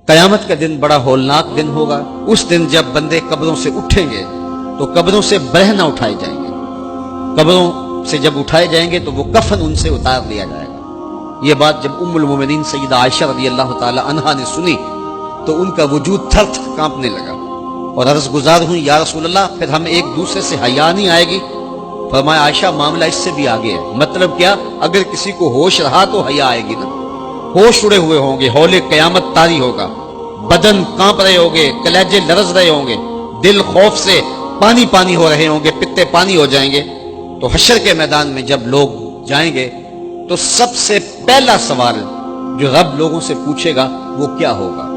قیامت کا دن بڑا ہولناک دن ہوگا۔ اس دن جب بندے قبروں سے اٹھیں گے تو قبروں سے برہ نہ اٹھائے جائیں گے، قبروں سے جب اٹھائے جائیں گے تو وہ کفن ان سے اتار لیا جائے گا۔ یہ بات جب ام المومنین سیدہ عائشہ رضی اللہ تعالی عنہا نے سنی تو ان کا وجود تھر تھر کانپنے لگا اور عرض گزار ہوئی یا رسول اللہ پھر ہم ایک دوسرے سے حیا نہیں آئے گی؟ فرمایا عائشہ معاملہ اس سے بھی آگے ہے۔ مطلب کیا؟ اگر کسی کو ہوش رہا تو حیا آئے گی نا، ہوش اڑے ہوئے ہوں گے، ہول قیامت طاری ہوگا، بدن کانپ رہے ہوں گے، کلیجے لرز رہے ہوں گے، دل خوف سے پانی پانی ہو رہے ہوں گے، پتے پانی ہو جائیں گے۔ تو حشر کے میدان میں جب لوگ جائیں گے تو سب سے پہلا سوال جو رب لوگوں سے پوچھے گا وہ کیا ہوگا؟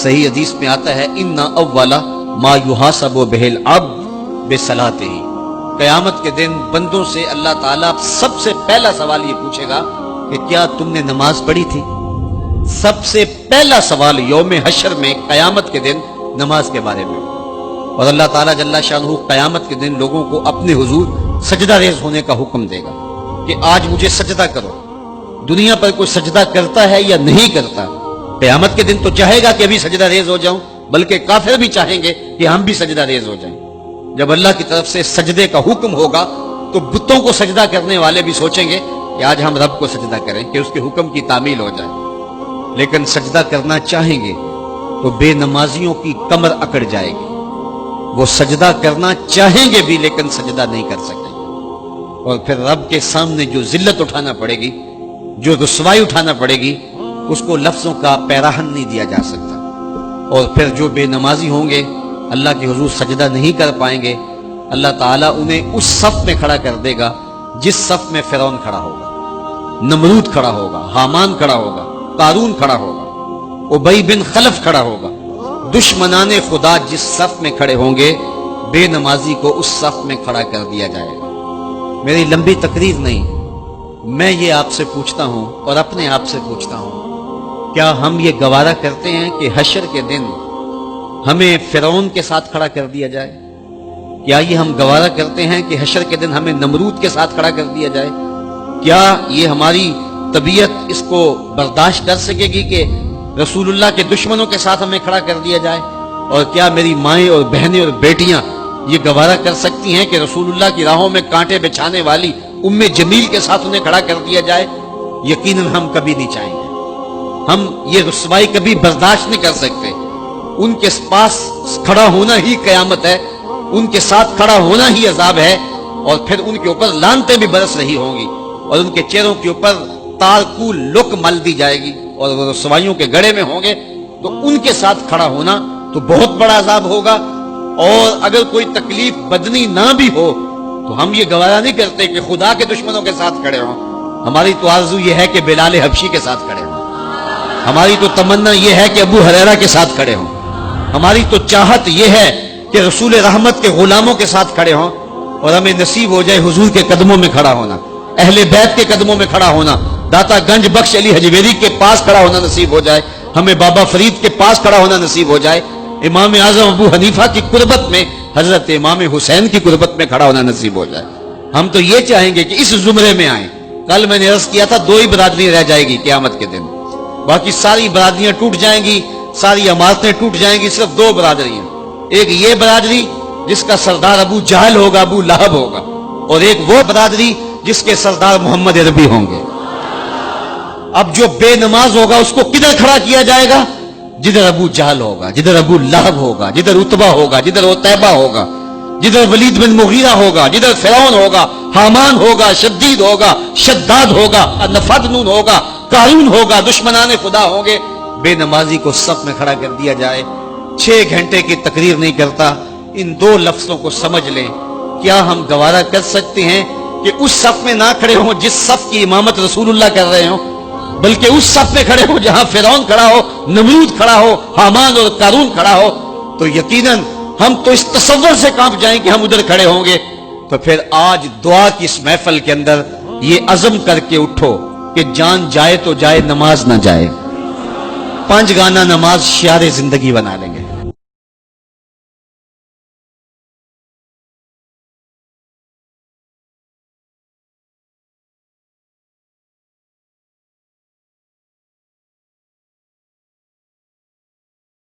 صحیح حدیث میں آتا ہے ان اول ما یحاسب بہ العبد بصلاته۔ قیامت کے دن بندوں سے اللہ تعالیٰ سب سے پہلا سوال یہ پوچھے گا کہ کیا تم نے نماز پڑھی تھی؟ سب سے پہلا سوال یوم حشر میں قیامت کے دن نماز کے بارے میں۔ اور اللہ تعالیٰ جل شانہ قیامت کے دن لوگوں کو اپنے حضور سجدہ ریز ہونے کا حکم دے گا کہ آج مجھے سجدہ کرو۔ دنیا پر کوئی سجدہ کرتا ہے یا نہیں کرتا؟ قیامت کے دن تو چاہے گا کہ ابھی سجدہ ریز ہو جاؤں، بلکہ کافر بھی چاہیں گے کہ ہم بھی سجدہ ریز ہو جائیں۔ جب اللہ کی طرف سے سجدے کا حکم ہوگا تو بتوں کو سجدہ کرنے والے بھی سوچیں گے کہ آج ہم رب کو سجدہ کریں کہ اس کے حکم کی تعمیل ہو جائے۔ لیکن سجدہ کرنا چاہیں گے تو بے نمازیوں کی کمر اکڑ جائے گی، وہ سجدہ کرنا چاہیں گے بھی لیکن سجدہ نہیں کر سکیں گے، اور پھر رب کے سامنے جو ذلت اٹھانا پڑے گی، جو رسوائی اٹھانا پڑے گی، اس کو لفظوں کا پیراہن نہیں دیا جا سکتا۔ اور پھر جو بے نمازی ہوں گے اللہ کے حضور سجدہ نہیں کر پائیں گے، اللہ تعالیٰ انہیں اس صف میں کھڑا کر دے گا جس صف میں فرعون کھڑا ہوگا، نمرود کھڑا ہوگا، حامان کھڑا ہوگا، قارون کھڑا ہوگا، ابی بن خلف کھڑا ہوگا۔ دشمنان خدا جس صف میں کھڑے ہوں گے بے نمازی کو اس صف میں کھڑا کر دیا جائے گا۔ میری لمبی تقریر نہیں، میں یہ آپ سے پوچھتا ہوں اور اپنے آپ سے پوچھتا ہوں، کیا ہم یہ گوارا کرتے ہیں کہ حشر کے دن ہمیں فرعون کے ساتھ کھڑا کر دیا جائے؟ کیا یہ ہم گوارا کرتے ہیں کہ حشر کے دن ہمیں نمرود کے ساتھ کھڑا کر دیا جائے؟ کیا یہ ہماری طبیعت اس کو برداشت کر سکے گی کہ رسول اللہ کے دشمنوں کے ساتھ ہمیں کھڑا کر دیا جائے؟ اور کیا میری مائیں اور بہنیں اور بیٹیاں یہ گوارا کر سکتی ہیں کہ رسول اللہ کی راہوں میں کانٹے بچھانے والی ام جمیل کے ساتھ انہیں کھڑا کر دیا جائے؟ یقیناً ہم کبھی نہیں چاہیں گے، ہم یہ رسوائی کبھی برداشت نہیں کر سکتے۔ ان کے پاس کھڑا ہونا ہی قیامت ہے، ان کے ساتھ کھڑا ہونا ہی عذاب ہے، اور پھر ان کے اوپر لعنتیں بھی برس رہی ہوں گی اور ان کے چہروں کے اوپر تارکو لک مل دی جائے گی اور وہ رسوائیوں کے گڑے میں ہوں گے۔ تو ان کے ساتھ کھڑا ہونا تو بہت بڑا عذاب ہوگا، اور اگر کوئی تکلیف بدنی نہ بھی ہو تو ہم یہ گوارا نہیں کرتے کہ خدا کے دشمنوں کے ساتھ کھڑے ہوں۔ ہماری تو آرزو یہ ہے کہ بلال حبشی کے ساتھ کھڑے ہوں، ہماری تو تمنا یہ ہے کہ ابو ہریرہ کے ساتھ کھڑے ہوں، ہماری تو چاہت یہ ہے کہ رسول رحمت کے غلاموں کے ساتھ کھڑے ہوں، اور ہمیں نصیب ہو جائے حضور کے قدموں میں کھڑا ہونا، اہل بیت کے قدموں میں کھڑا ہونا، داتا گنج بخش علی حجویری کے پاس کھڑا ہونا نصیب ہو جائے، ہمیں بابا فرید کے پاس کھڑا ہونا نصیب ہو جائے، امام اعظم ابو حنیفہ کی قربت میں، حضرت امام حسین کی قربت میں کھڑا ہونا نصیب ہو جائے۔ ہم تو یہ چاہیں گے کہ اس زمرے میں آئیں۔ کل میں نے عرض کیا تھا 2 ہی برادری رہ جائے گی قیامت کے دن، باقی ساری برادریاں ٹوٹ جائیں گی، ساری عمارتیں ٹوٹ جائیں گی، صرف 2 برادریاں، ایک یہ برادری جس کا سردار ابو جہل ہوگا، ابو لہب ہوگا، اور ایک وہ برادری جس کے سردار محمد عربی ہوں گے۔ اب جو بے نماز ہوگا اس کو کدھر کھڑا کیا جائے گا؟ جدھر ابو جہل ہوگا، جدھر ابو لہب ہوگا، جدھر عتبہ ہوگا، جدھر عتیبہ ہوگا، جدھر ولید بن مغیرہ ہوگا، جدھر فرعون ہوگا، حامان ہوگا، شدید ہوگا، شداد ہوگا، نفدنون ہوگا، قارون ہوگا، دشمنان خدا ہوں گے۔ بے نمازی کو صف میں کھڑا کر دیا جائے۔ 6 گھنٹے کی تقریر نہیں کرتا، ان 2 لفظوں کو سمجھ لیں۔ کیا ہم گوارا کر سکتے ہیں کہ اس صف میں نہ کھڑے ہوں جس صف کی امامت رسول اللہ کر رہے ہوں، بلکہ اس صف میں کھڑے ہوں جہاں فرعون کھڑا ہو، نمرود کھڑا ہو، حامان اور قارون کھڑا ہو؟ تو یقیناً ہم تو اس تصور سے کانپ جائیں کہ ہم ادھر کھڑے ہوں گے۔ تو پھر آج دعا کی اس محفل کے اندر یہ عزم کر کے اٹھو کہ جان جائے تو جائے، نماز نہ جائے۔ 5 گانا نماز شعار زندگی بنا لیں گے۔